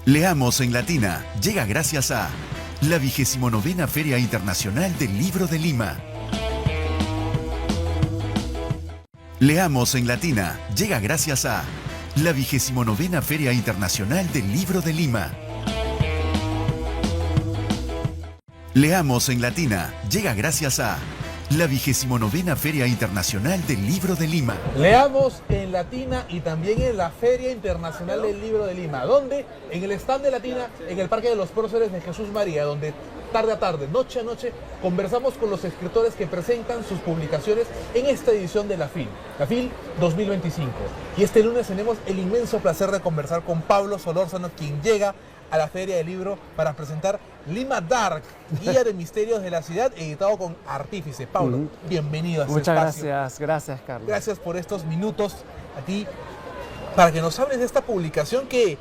Leamos en Latina llega gracias a la 29ª Feria Internacional del Libro de Lima. Leamos en Latina llega gracias a la 29ª Feria Internacional del Libro de Lima. Leamos en Latina llega gracias a la 29ª Feria Internacional del Libro de Lima. Leamos en Latina y también en la Feria Internacional del Libro de Lima. ¿Dónde? En el stand de Latina, en el Parque de los Próceres de Jesús María, donde tarde a tarde, noche a noche, conversamos con los escritores que presentan sus publicaciones en esta edición de la FIL 2025. Y este lunes tenemos el inmenso placer de conversar con Pablo Solórzano, quien llega a la Feria del Libro para presentar Lima Dark, Guía de Misterios de la Ciudad, editado con Artífice. Pablo, bienvenido a este espacio. Muchas gracias, Carlos. Gracias por estos minutos a ti, para que nos hables de esta publicación que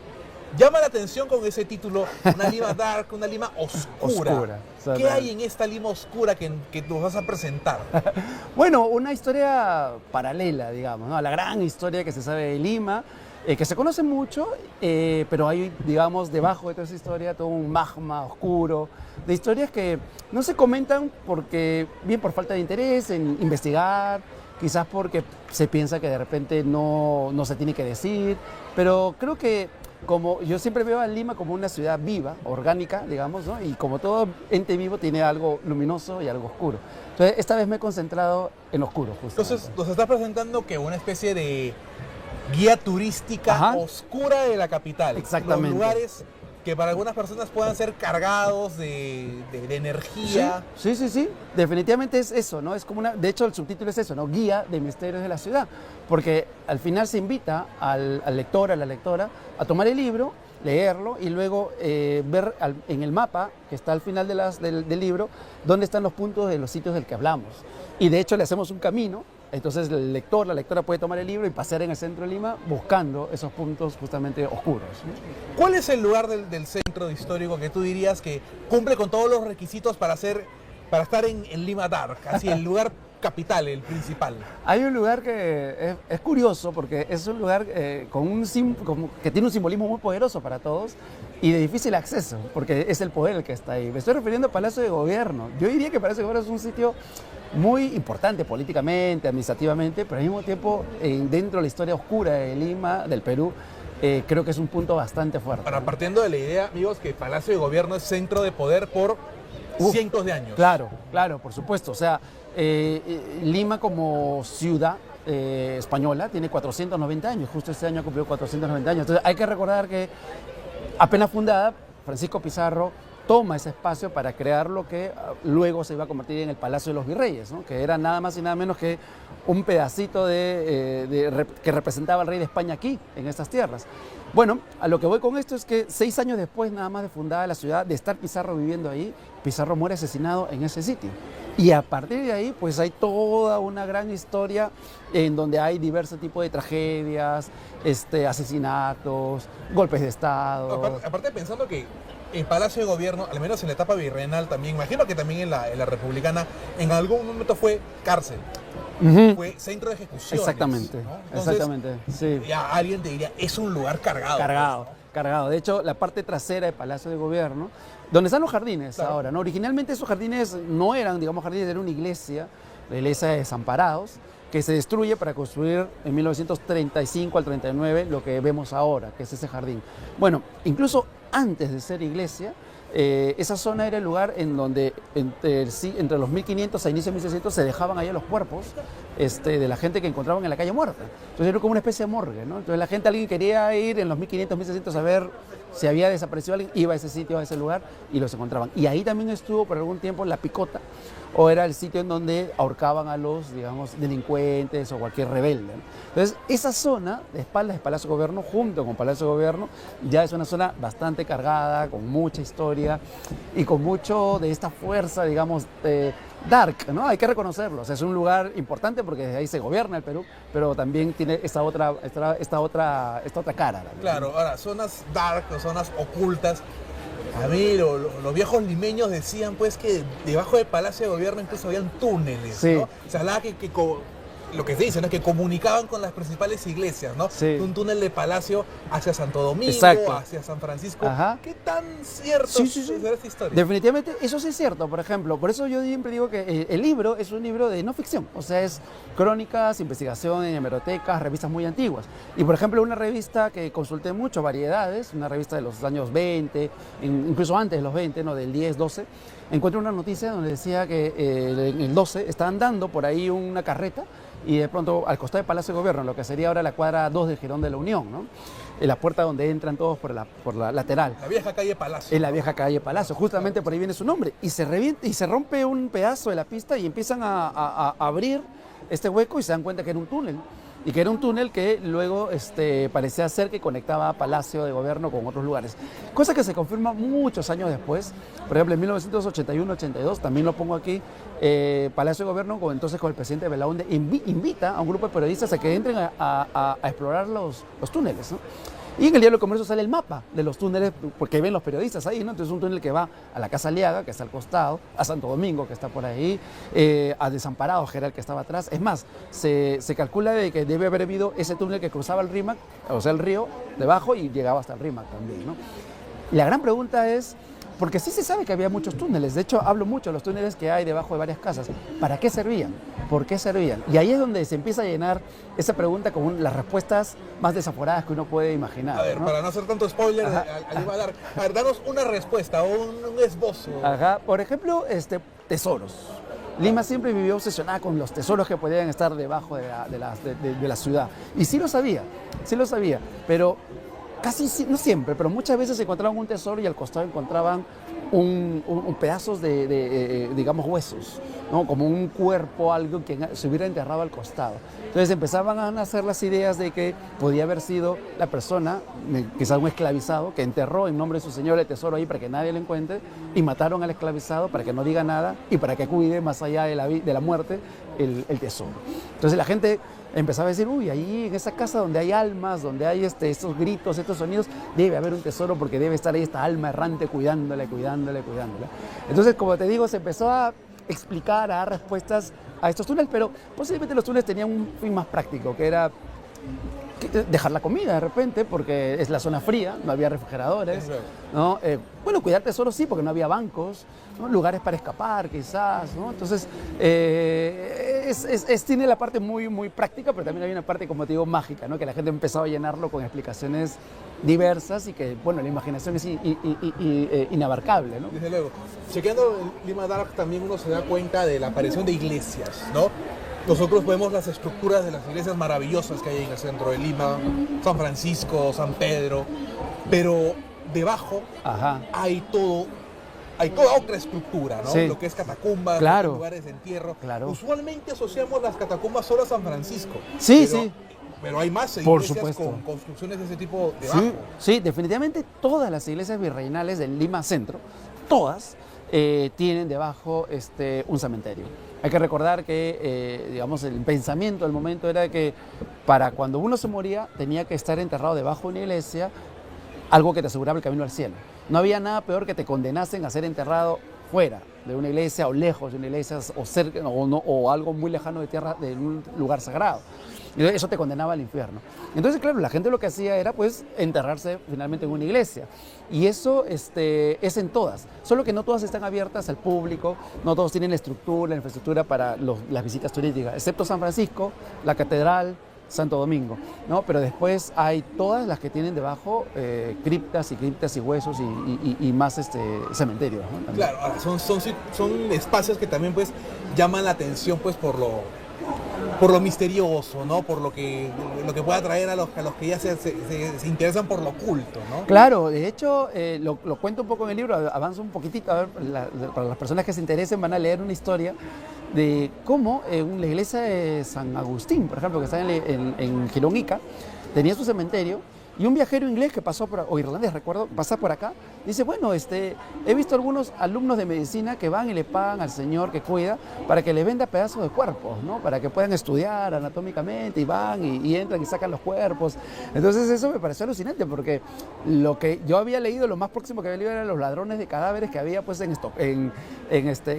llama la atención con ese título, una Lima Dark, una Lima oscura. ¿Qué hay en esta Lima oscura que nos vas a presentar? Bueno, una historia paralela, digamos, ¿no? A la gran historia que se sabe de Lima, que se conoce mucho, pero hay, digamos, debajo de toda esa historia todo un magma oscuro, de historias que no se comentan porque, bien por falta de interés en investigar, quizás porque se piensa que de repente no se tiene que decir, pero creo que como yo siempre veo a Lima como una ciudad viva, orgánica, digamos, ¿no? Y como todo ente vivo tiene algo luminoso y algo oscuro. Entonces, esta vez me he concentrado en lo oscuro, justamente. Entonces, nos estás presentando que una especie de guía turística oscura de la capital. Exactamente. Los lugares que para algunas personas puedan ser cargados de energía. Sí. Definitivamente es eso, ¿no? Es como de hecho, el subtítulo es eso, ¿no? Guía de Misterios de la Ciudad. Porque al final se invita al lector, a la lectora, a tomar el libro, leerlo y luego ver en el mapa que está al final del libro dónde están los puntos de los sitios del que hablamos. Y de hecho le hacemos un camino. Entonces el lector, la lectora puede tomar el libro y pasear en el centro de Lima buscando esos puntos justamente oscuros. ¿Cuál es el lugar del centro histórico que tú dirías que cumple con todos los requisitos para estar en Lima Dark? Así, el lugar capital, el principal. Hay un lugar que es curioso porque es un lugar que tiene un simbolismo muy poderoso para todos y de difícil acceso, porque es el poder el que está ahí. Me estoy refiriendo al Palacio de Gobierno. Yo diría que Palacio de Gobierno es un sitio muy importante políticamente, administrativamente, pero al mismo tiempo dentro de la historia oscura de Lima, del Perú, creo que es un punto bastante fuerte. Ahora, partiendo de la idea, amigos, que Palacio de Gobierno es centro de poder por cientos de años. Claro, por supuesto. O sea, Lima como ciudad española tiene 490 años, justo este año ha cumplido 490 años. Entonces hay que recordar que apenas fundada, Francisco Pizarro toma ese espacio para crear lo que luego se iba a convertir en el Palacio de los Virreyes, ¿no? Que era nada más y nada menos que un pedacito que representaba al rey de España aquí, en estas tierras. Bueno, a lo que voy con esto es que 6 años después nada más de fundada la ciudad, de estar Pizarro viviendo ahí, Pizarro muere asesinado en ese sitio. Y a partir de ahí, pues hay toda una gran historia en donde hay diversos tipos de tragedias, asesinatos, golpes de Estado. Aparte pensando que el Palacio de Gobierno, al menos en la etapa virreinal también, imagino que también en la republicana, en algún momento fue cárcel. Fue centro de ejecuciones. Exactamente, ¿no? Entonces, exactamente. Sí. Ya alguien te diría, es un lugar cargado. Cargado. De hecho, la parte trasera del Palacio de Gobierno, donde están los jardines ahora, ¿no? Originalmente esos jardines no eran, digamos, jardines, era una iglesia, la iglesia de Desamparados, que se destruye para construir en 1935 al 39 lo que vemos ahora, que es ese jardín. Bueno, incluso antes de ser iglesia, esa zona era el lugar en donde entre los 1500 a inicios de 1600 se dejaban allá los cuerpos de la gente que encontraban en la calle muerta. Entonces era como una especie de morgue, ¿no? Entonces alguien quería ir en los 1500, 1600 a ver si había desaparecido alguien, iba a ese sitio, a ese lugar y los encontraban. Y ahí también estuvo por algún tiempo la picota, o era el sitio en donde ahorcaban a los, digamos, delincuentes o cualquier rebelde, ¿no? Entonces, esa zona de espaldas de Palacio de Gobierno, junto con Palacio de Gobierno, ya es una zona bastante cargada, con mucha historia y con mucho de esta fuerza, digamos, dark, ¿no? Hay que reconocerlo. O sea, es un lugar importante porque desde ahí se gobierna el Perú, pero también tiene esta otra cara. ¿no? Claro, ahora, zonas dark, zonas ocultas. A mí los viejos limeños decían pues que debajo del Palacio de Gobierno incluso habían túneles, sí. ¿no? Se hablaba que lo que se dice, ¿no? Que comunicaban con las principales iglesias, ¿no? Sí. Un túnel de Palacio hacia Santo Domingo, Exacto. hacia San Francisco. Ajá. ¿Qué tan cierto Sí, sí, sí. es esta historia? Definitivamente, eso sí es cierto, por ejemplo. Por eso yo siempre digo que el libro es un libro de no ficción. O sea, es crónicas, investigación en hemerotecas, revistas muy antiguas. Y, por ejemplo, una revista que consulté mucho, Variedades, una revista de los años 20, incluso antes de los 20, ¿no? Del 10, 12, encuentro una noticia donde decía que en el 12 estaban dando por ahí una carreta y de pronto al costado del Palacio de Gobierno, lo que sería ahora la cuadra 2 del Jirón de la Unión, ¿no? En la puerta donde entran todos por la lateral. La vieja calle Palacio. En la vieja calle Palacio, justamente por ahí viene su nombre. Y se revienta y se rompe un pedazo de la pista y empiezan a abrir este hueco y se dan cuenta que era un túnel. Y que era un túnel que luego parecía ser que conectaba Palacio de Gobierno con otros lugares. Cosa que se confirma muchos años después. Por ejemplo, en 1981-82, también lo pongo aquí, Palacio de Gobierno, entonces con el presidente Belaúnde, invita a un grupo de periodistas a que entren a explorar los túneles, ¿no? Y en el Diario del Comercio sale el mapa de los túneles, porque ven los periodistas ahí, ¿no? Entonces un túnel que va a la Casa Aliaga, que está al costado, a Santo Domingo, que está por ahí, a Desamparados, que era el que estaba atrás. Es más, se calcula de que debe haber habido ese túnel que cruzaba el Rímac, o sea, el río debajo y llegaba hasta el Rímac también, ¿no? Y la gran pregunta es, porque sí se sabe que había muchos túneles, de hecho hablo mucho de los túneles que hay debajo de varias casas. ¿Para qué servían? ¿Por qué servían? Y ahí es donde se empieza a llenar esa pregunta con las respuestas más desaforadas que uno puede imaginar. A ver, ¿no? para no hacer tanto spoiler, a ver, danos una respuesta, un esbozo. Ajá, por ejemplo, tesoros. Lima siempre vivió obsesionada con los tesoros que podían estar debajo de la ciudad. Y sí lo sabía, pero casi, no siempre, pero muchas veces encontraban un tesoro y al costado encontraban pedazos digamos, huesos, ¿no? Como un cuerpo, algo que se hubiera enterrado al costado. Entonces empezaban a nacer las ideas de que podía haber sido la persona, quizás un esclavizado, que enterró en nombre de su señor el tesoro ahí para que nadie lo encuentre y mataron al esclavizado para que no diga nada y para que cuide más allá de la muerte el tesoro. Entonces la gente empezaba a decir, uy, ahí en esa casa donde hay almas, donde hay estos gritos, estos sonidos, debe haber un tesoro porque debe estar ahí esta alma errante cuidándola. Entonces, como te digo, se empezó a explicar, a dar respuestas a estos túneles, pero posiblemente los túneles tenían un fin más práctico, que era dejar la comida de repente, porque es la zona fría, no había refrigeradores, ¿no? Bueno, cuidar tesoros sí, porque no había bancos, ¿no? Lugares para escapar quizás, ¿no? Entonces, tiene la parte muy, muy práctica, pero también hay una parte, como te digo, mágica, ¿no? Que la gente empezó a llenarlo con explicaciones diversas y que, bueno, la imaginación es inabarcable, ¿no? Desde luego. Chequeando el Lima Dark también uno se da cuenta de la aparición de iglesias, ¿no? Nosotros vemos las estructuras de las iglesias maravillosas que hay en el centro de Lima, San Francisco, San Pedro, pero debajo hay toda otra estructura, ¿no? Sí. Lo que es catacumbas, Claro. lugares de entierro. Claro. Usualmente asociamos las catacumbas solo a San Francisco. Sí, pero, sí. Pero hay más Por iglesias supuesto. con construcciones de ese tipo debajo. Sí, sí, definitivamente todas las iglesias virreinales del Lima Centro, todas, tienen debajo un cementerio. Hay que recordar que, digamos, el pensamiento del momento era que para cuando uno se moría tenía que estar enterrado debajo de una iglesia, algo que te aseguraba el camino al cielo. No había nada peor que te condenasen a ser enterrado fuera de una iglesia o lejos de una iglesia o cerca o algo muy lejano de tierra, de un lugar sagrado. Y eso te condenaba al infierno. Entonces, claro, la gente lo que hacía era pues enterrarse finalmente en una iglesia. Y eso es en todas. Solo que no todas están abiertas al público, no todos tienen la estructura, la infraestructura para las visitas turísticas, excepto San Francisco, la catedral, Santo Domingo, ¿no? Pero después hay todas las que tienen debajo criptas y huesos y más cementerios, ¿no? Claro, ahora son espacios que también pues llaman la atención pues por lo misterioso, ¿no? Por lo que puede atraer a los que ya se interesan por lo oculto, ¿no? Claro, de hecho, lo cuento un poco en el libro, avanzo un poquitito, a ver, para las personas que se interesen van a leer una historia de cómo la iglesia de San Agustín, por ejemplo, que está en Girón Ica, tenía su cementerio y un viajero inglés que pasó o irlandés, recuerdo, pasa por acá Dice, bueno, he visto algunos alumnos de medicina que van y le pagan al señor que cuida para que le venda pedazos de cuerpos, ¿no? Para que puedan estudiar anatómicamente y van y entran y sacan los cuerpos. Entonces eso me pareció alucinante porque lo que yo había leído, lo más próximo que había leído eran los ladrones de cadáveres que había pues en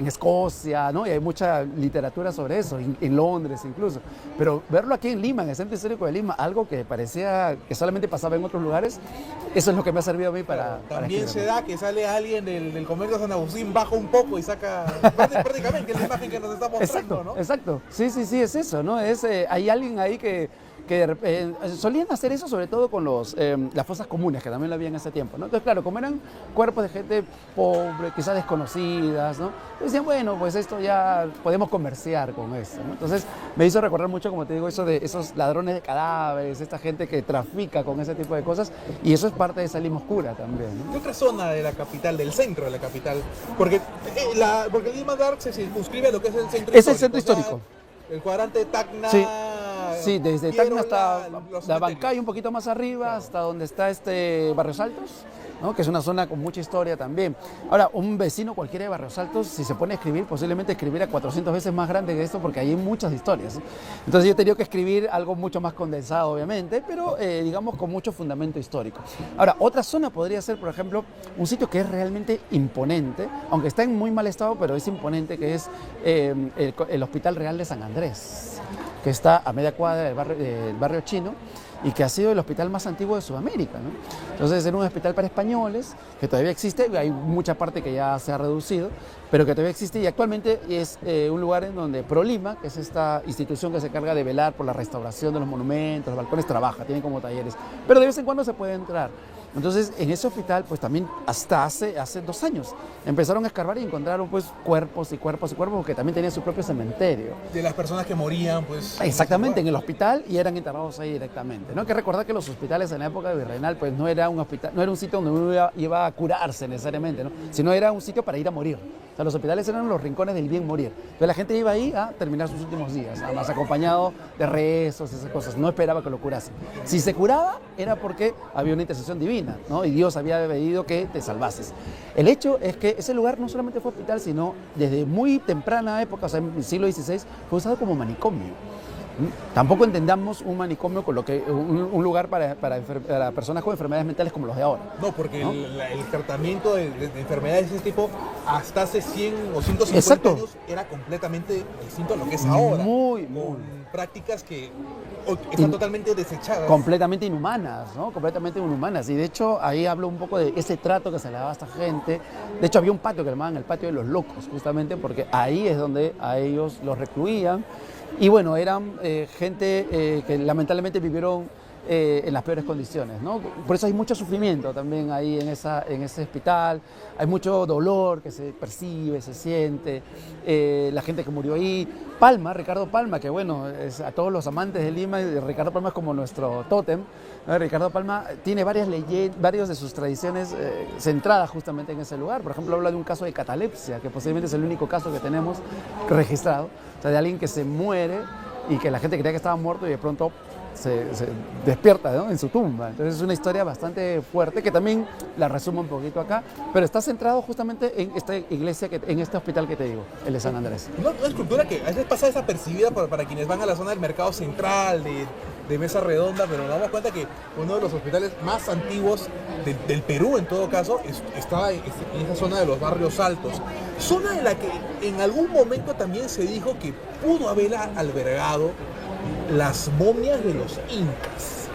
Escocia, ¿no? Y hay mucha literatura sobre eso, en Londres incluso. Pero verlo aquí en Lima, en el Centro Histórico de Lima, algo que parecía que solamente pasaba en otros lugares, eso es lo que me ha servido a mí para también escribir. se da que sale alguien del comercio de San Agustín, baja un poco y saca prácticamente, que es la imagen que nos está mostrando, Exacto, ¿no? exacto. Sí, es eso, ¿no? Hay alguien ahí que solían hacer eso sobre todo con las fosas comunes, que también lo había en ese tiempo, ¿no? Entonces, claro, como eran cuerpos de gente pobre, quizás desconocidas, ¿no? Decían, bueno, pues esto ya podemos comerciar con eso, ¿no? Entonces, me hizo recordar mucho, como te digo, eso de esos ladrones de cadáveres, esta gente que trafica con ese tipo de cosas, y eso es parte de esa Lima oscura también, ¿no? ¿Qué otra zona de la capital, del centro de la capital? Porque Lima Dark se circunscribe a lo que es el centro histórico. Es el centro histórico. El cuadrante de Tacna. Sí, desde Piero, Tacna hasta los la cementerios. Bancay, un poquito más arriba, hasta donde está Barrios Altos, ¿no? Que es una zona con mucha historia también. Ahora, un vecino cualquiera de Barrios Altos, si se pone a escribir, posiblemente escribirá 400 veces más grande que esto, porque hay muchas historias, ¿no? Entonces yo he tenido que escribir algo mucho más condensado, obviamente, pero digamos con mucho fundamento histórico. Ahora, otra zona podría ser, por ejemplo, un sitio que es realmente imponente, aunque está en muy mal estado, pero es imponente, que es el Hospital Real de San Andrés, que está a media cuadra del barrio chino y que ha sido el hospital más antiguo de Sudamérica, ¿no? Entonces era un hospital para españoles que todavía existe, hay mucha parte que ya se ha reducido, pero que todavía existe y actualmente es un lugar en donde ProLima, que es esta institución que se encarga de velar por la restauración de los monumentos, los balcones, trabaja, tiene como talleres, pero de vez en cuando se puede entrar. Entonces, en ese hospital, pues también hasta hace 2 años empezaron a escarbar y encontraron pues cuerpos y cuerpos y cuerpos, porque también tenía su propio cementerio. De las personas que morían, pues. Exactamente, en el hospital, y eran enterrados ahí directamente, ¿no? Hay que recordar que los hospitales en la época de Virreinal, pues no era un hospital, no era un sitio donde uno iba a curarse necesariamente, ¿no? Sino era un sitio para ir a morir. O sea, los hospitales eran los rincones del bien morir. Entonces la gente iba ahí a terminar sus últimos días, además acompañado de rezos, esas cosas. No esperaba que lo curasen. Si se curaba, era porque había una intercesión divina, ¿no? Y Dios había pedido que te salvases. El hecho es que ese lugar no solamente fue hospital, sino desde muy temprana época, o sea, en el siglo XVI, fue usado como manicomio. Tampoco entendamos un manicomio con un lugar para personas con enfermedades mentales como los de ahora. No, porque ¿no? El tratamiento de enfermedades de ese tipo hasta hace 100 o 150 Exacto. años era completamente distinto a lo que es ahora. Muy. Con prácticas que están totalmente desechadas. Completamente inhumanas, ¿no? Completamente inhumanas. Y de hecho, ahí hablo un poco de ese trato que se le daba a esta gente. De hecho, había un patio que le llamaban el patio de los locos, justamente porque ahí es donde a ellos los recluían. Y bueno, eran gente que lamentablemente vivieron en las peores condiciones, ¿no? Por eso hay mucho sufrimiento también ahí en ese hospital, hay mucho dolor que se percibe, se siente, la gente que murió ahí. Ricardo Palma, que bueno, a todos los amantes de Lima, Ricardo Palma es como nuestro tótem, ¿no? Ricardo Palma tiene varias de sus tradiciones centradas justamente en ese lugar. Por ejemplo, habla de un caso de catalepsia, que posiblemente es el único caso que tenemos registrado, o sea, de alguien que se muere y que la gente creía que estaba muerto y de pronto se despierta, ¿no? En su tumba. Entonces es una historia bastante fuerte que también la resumo un poquito acá, pero está centrado justamente en esta iglesia, en este hospital que te digo, el de San Andrés. Una escultura que a veces pasa desapercibida para quienes van a la zona del mercado central, de Mesa Redonda, pero nos damos cuenta que uno de los hospitales más antiguos del Perú, en todo caso, estaba en esa zona de los Barrios Altos. Zona de la que en algún momento también se dijo que pudo haber albergado las momias de los incas.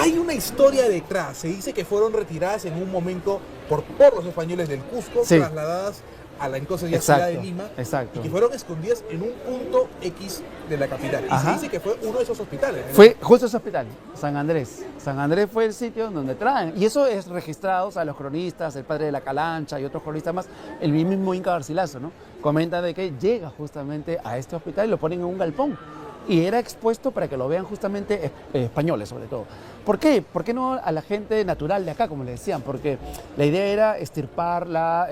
Hay una historia detrás. Se dice que fueron retiradas en un momento por los españoles del Cusco, sí, trasladadas a la entonces ya ciudad de Lima, exacto, y que fueron escondidas en un punto X de la capital. Y se dice que fue uno de esos hospitales, ¿no? Fue justo ese hospital, San Andrés. San Andrés fue el sitio donde traen. Y eso es registrado, o sea, los cronistas, el padre de la Calancha y otros cronistas más, el mismo Inca Garcilaso, ¿no? Comenta de que llega justamente a este hospital y lo ponen en un galpón. Y era expuesto para que lo vean justamente españoles, sobre todo. ¿Por qué? ¿Por qué no a la gente natural de acá, como le decían? Porque la idea era extirpar la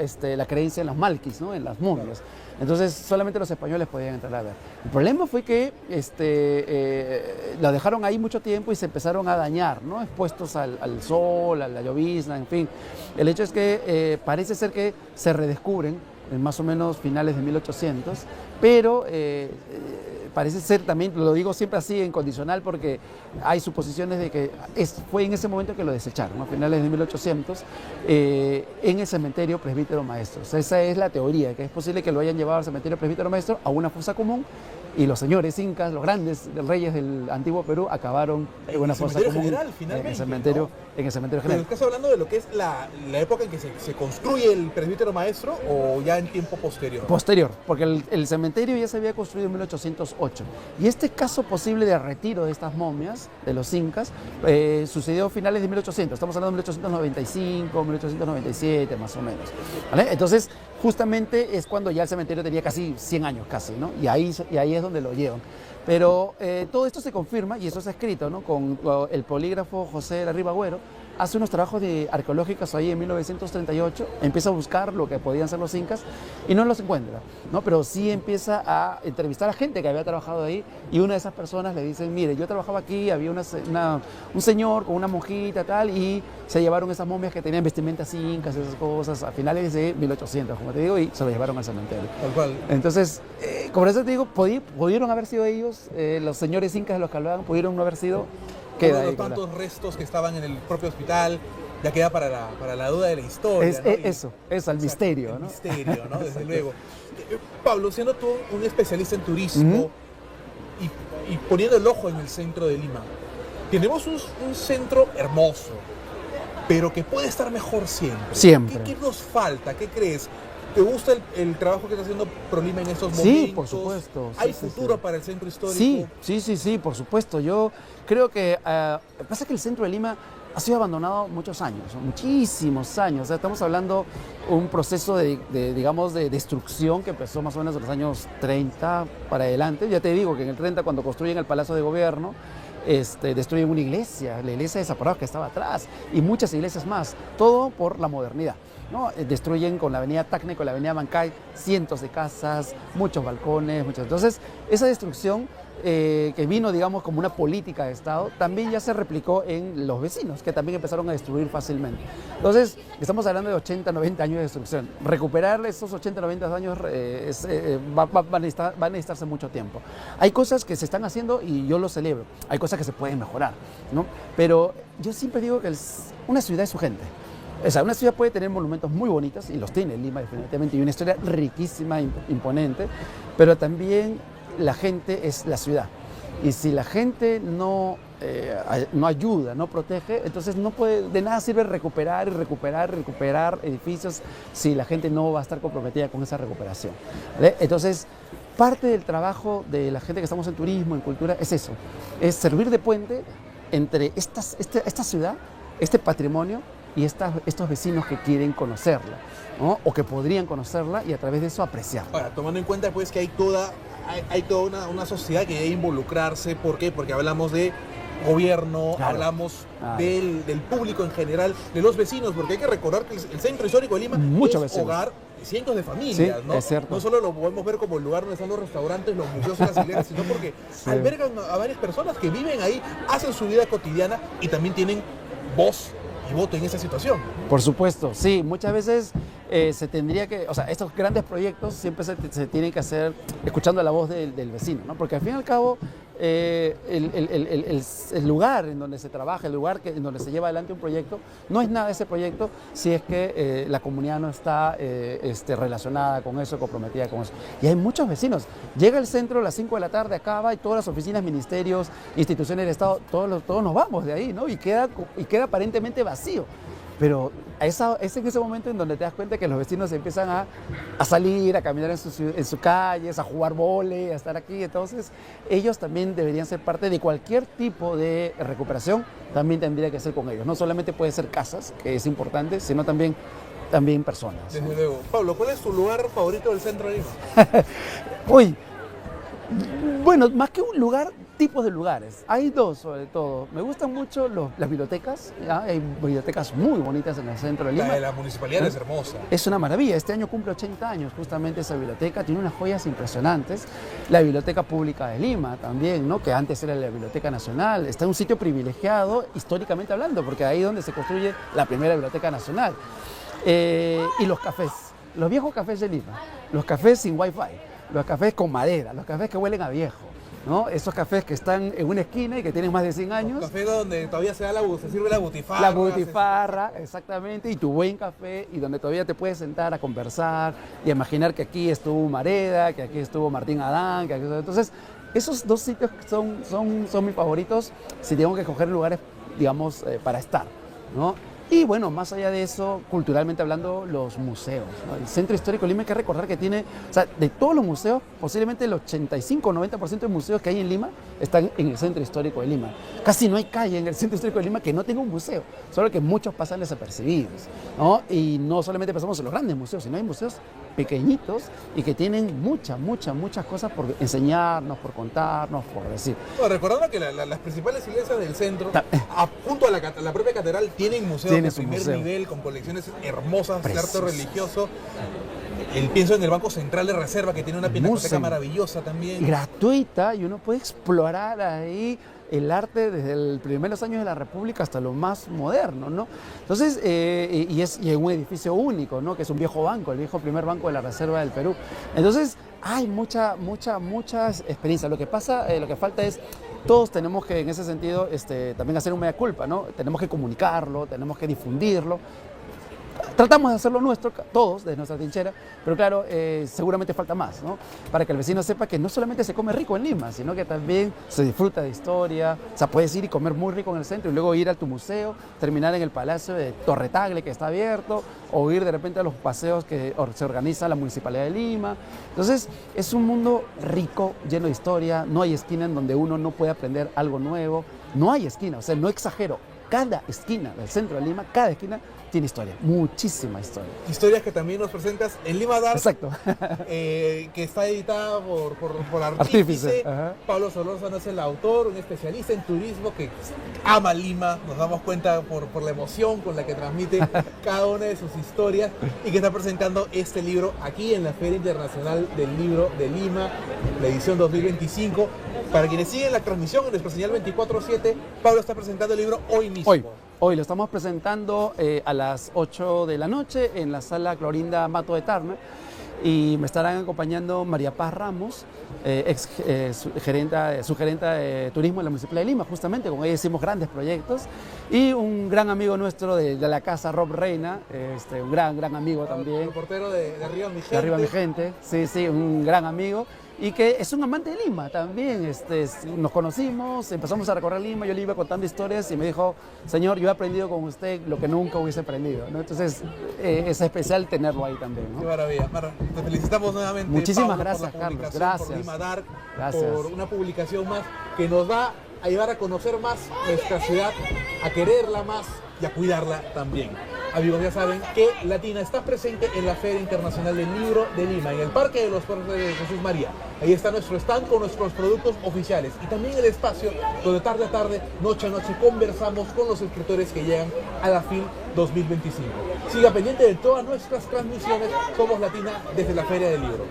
creencia en los malquis, ¿no? En las momias. Entonces solamente los españoles podían entrar a ver. El problema fue que la dejaron ahí mucho tiempo y se empezaron a dañar, ¿no? Expuestos al sol, a la llovizna, en fin. El hecho es que parece ser que se redescubren en más o menos finales de 1800, pero parece ser también, lo digo siempre así en condicional porque hay suposiciones de que fue en ese momento que lo desecharon, a finales de 1800, en el cementerio Presbítero Maestro. O sea, esa es la teoría, que es posible que lo hayan llevado al cementerio Presbítero Maestro a una fosa común y los señores incas, los grandes reyes del antiguo Perú, acabaron en una fosa común general, finalmente, en el cementerio Pero general. ¿estás hablando de lo que es la época en que se construye el presbítero maestro o ya en tiempo posterior? Posterior, porque el cementerio ya se había construido en 1808. Y este caso posible de retiro de estas momias, de los incas, sucedió a finales de 1800. Estamos hablando de 1895, 1897, más o menos. ¿Vale? Entonces, justamente es cuando ya el cementerio tenía casi 100 años, casi, ¿no? Y ahí es donde lo llevan. Pero todo esto se confirma, y eso se ha escrito, ¿no? Con el polígrafo José de la Riva Agüero, hace unos trabajos arqueológicos ahí en 1938, empieza a buscar lo que podían ser los incas y no los encuentra, ¿no? Pero sí empieza a entrevistar a gente que había trabajado ahí y una de esas personas le dice, mire, yo trabajaba aquí, había un señor con una monjita tal y se llevaron esas momias que tenían vestimentas incas, esas cosas, a finales de 1800, como te digo, y se lo llevaron al cementerio. Tal cual. Entonces, como eso te digo, pudieron haber sido ellos, los señores incas de los que hablaban, pudieron no haber sido... Uno de los tantos restos que estaban en el propio hospital, ya queda para la duda de la historia. Eso, el misterio, ¿no? El misterio, ¿no? Desde luego. Pablo, siendo tú un especialista en turismo y poniendo el ojo en el centro de Lima, tenemos un centro hermoso, pero que puede estar mejor siempre. Siempre. ¿Qué nos falta? ¿Qué crees? ¿Te gusta el trabajo que está haciendo ProLima en estos momentos? Sí, por supuesto. ¿Hay futuro para el centro histórico? Sí, por supuesto. Yo creo que pasa que el centro de Lima ha sido abandonado muchos años, muchísimos años. O sea, estamos hablando de un proceso digamos, de destrucción que empezó más o menos en los años 30 para adelante. Ya te digo que en el 30, cuando construyen el Palacio de Gobierno, destruyen una iglesia, la iglesia de Zaparrados que estaba atrás, y muchas iglesias más, todo por la modernidad, ¿no? Destruyen con la avenida Tacne, con la avenida Mancay, cientos de casas, muchos balcones, Entonces, esa destrucción que vino, digamos, como una política de Estado, también ya se replicó en los vecinos, que también empezaron a destruir fácilmente. Entonces, estamos hablando de 80, 90 años de destrucción. Recuperar esos 80, 90 años van a necesitarse mucho tiempo. Hay cosas que se están haciendo y yo lo celebro. Hay cosas que se pueden mejorar, ¿no? Pero yo siempre digo que una ciudad es su gente. O sea, una ciudad puede tener monumentos muy bonitos, y los tiene Lima definitivamente, y una historia riquísima, imponente, pero también la gente es la ciudad. Y si la gente no ayuda, no protege, entonces de nada sirve recuperar edificios si la gente no va a estar comprometida con esa recuperación, ¿vale? Entonces, parte del trabajo de la gente que estamos en turismo, en cultura, es eso, es servir de puente entre esta ciudad, este patrimonio, y estos vecinos que quieren conocerla, ¿no? O que podrían conocerla y a través de eso apreciarla. Ahora, tomando en cuenta pues que hay toda una sociedad que debe involucrarse. ¿Por qué? Porque hablamos de gobierno, claro, hablamos del público en general, de los vecinos, porque hay que recordar que el centro histórico de Lima es hogar de cientos de familias, sí, ¿no? Es cierto. No solo lo podemos ver como el lugar donde están los restaurantes, los museos y las iglesias, sino porque albergan a varias personas que viven ahí, hacen su vida cotidiana y también tienen voz y voto en esa situación. Por supuesto, sí, muchas veces se tendría que, o sea, estos grandes proyectos siempre se tienen que hacer escuchando la voz del vecino, ¿no? Porque al fin y al cabo el lugar en donde se trabaja, el lugar en donde se lleva adelante un proyecto, no es nada ese proyecto si es que la comunidad no está relacionada con eso, comprometida con eso. Y hay muchos vecinos. Llega el centro a las 5 de la tarde, acaba, y todas las oficinas, ministerios, instituciones del Estado, todos nos vamos de ahí, ¿no? Y queda aparentemente vacío. Pero es en ese momento en donde te das cuenta que los vecinos empiezan a salir, a caminar en sus calles, a jugar vóley, a estar aquí. Entonces, ellos también deberían ser parte de cualquier tipo de recuperación, también tendría que ser con ellos. No solamente puede ser casas, que es importante, sino también personas. Desde luego. Pablo, ¿cuál es tu lugar favorito del centro de Lima? Uy, bueno, más que un lugar, tipos de lugares. Hay dos, sobre todo. Me gustan mucho las bibliotecas. ¿Ya? Hay bibliotecas muy bonitas en el centro de Lima. La de la municipalidad es hermosa. Es una maravilla. Este año cumple 80 años justamente esa biblioteca. Tiene unas joyas impresionantes. La Biblioteca Pública de Lima también, ¿no? Que antes era la Biblioteca Nacional. Está en un sitio privilegiado, históricamente hablando, porque ahí es donde se construye la primera Biblioteca Nacional. Y los cafés. Los viejos cafés de Lima. Los cafés sin wifi. Los cafés con madera. Los cafés que huelen a viejo, ¿no? Esos cafés que están en una esquina y que tienen más de 100 años. Café donde todavía se sirve la butifarra. La butifarra, exactamente, y tu buen café, y donde todavía te puedes sentar a conversar y a imaginar que aquí estuvo Mareda, que aquí estuvo Martín Adán, que aquí estuvo... Entonces, esos dos sitios son mis favoritos si tengo que escoger lugares, digamos, para estar, ¿no? Y bueno, más allá de eso, culturalmente hablando, los museos, ¿no? El Centro Histórico de Lima, hay que recordar que tiene, o sea, de todos los museos, posiblemente el 85 o 90% de museos que hay en Lima están en el Centro Histórico de Lima. Casi no hay calle en el Centro Histórico de Lima que no tenga un museo, solo que muchos pasan desapercibidos, ¿no? Y no solamente pensamos en los grandes museos, sino hay museos pequeñitos y que tienen muchas cosas por enseñarnos, por contarnos, por decir. Bueno, recordando que las principales iglesias del centro, junto a la propia catedral, tienen museos de primer nivel con colecciones hermosas de arte religioso. Pienso en el Banco Central de Reserva, que tiene una pinacoteca maravillosa también. Gratuita, y uno puede explorar ahí el arte desde los primeros años de la República hasta lo más moderno, ¿no? Entonces, y es un edificio único, ¿no? Que es un viejo banco, el viejo primer banco de la Reserva del Perú. Entonces, hay mucha experiencia. Lo que falta es, todos tenemos que, en ese sentido, también hacer un mea culpa, ¿no? Tenemos que comunicarlo, tenemos que difundirlo. Tratamos de hacerlo nuestro, todos, de nuestra trinchera, pero claro, seguramente falta más, ¿no? Para que el vecino sepa que no solamente se come rico en Lima, sino que también se disfruta de historia. O sea, puedes ir y comer muy rico en el centro y luego ir a tu museo, terminar en el Palacio de Torre Tagle, que está abierto, o ir de repente a los paseos que se organiza la Municipalidad de Lima. Entonces, es un mundo rico, lleno de historia. No hay esquina en donde uno no puede aprender algo nuevo. No hay esquina, o sea, no exagero. Cada esquina del centro de Lima, cada esquina tiene historia, muchísima historia. Historias que también nos presentas en Lima Dark. Exacto. Que está editada por Artífice. Pablo Solórzano es el autor, un especialista en turismo que ama Lima. Nos damos cuenta por la emoción con la que transmite cada una de sus historias y que está presentando este libro aquí en la Feria Internacional del Libro de Lima, la edición 2025. Para quienes siguen la transmisión en nuestra señal 24/7, Pablo está presentando el libro hoy mismo. Hoy lo estamos presentando a las 8 de la noche en la sala Clorinda Mato de Tarma, y me estarán acompañando María Paz Ramos, subgerenta de turismo en la Municipalidad de Lima. Justamente con ella hicimos grandes proyectos, y un gran amigo nuestro de la casa, Rob Reina, un gran amigo también. Reportero de Arriba Mi Gente. De Arriba Mi Gente, sí, un gran amigo. Y que es un amante de Lima también. Nos conocimos, empezamos a recorrer Lima, yo le iba contando historias y me dijo: señor, yo he aprendido con usted lo que nunca hubiese aprendido, ¿no? Entonces, es especial tenerlo ahí también, ¿no? Qué maravilla. Te felicitamos nuevamente. Muchísimas Pablo, gracias, Carlos. Gracias. Por Lima Dark, gracias. por una publicación más que nos va a llevar a conocer más nuestra ciudad, a quererla más y a cuidarla también. Amigos, ya saben que Latina está presente en la Feria Internacional del Libro de Lima, en el Parque de los Próceres de Jesús María. Ahí está nuestro stand con nuestros productos oficiales y también el espacio donde tarde a tarde, noche a noche, conversamos con los escritores que llegan a la FIL 2025. Siga pendiente de todas nuestras transmisiones. Somos Latina desde la Feria del Libro.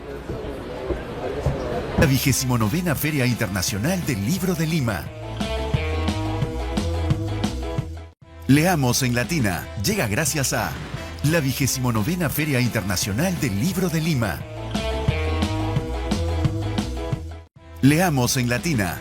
La 29ª Feria Internacional del Libro de Lima. Leamos en Latina llega gracias a la 29ª Feria Internacional del Libro de Lima. Leamos en Latina.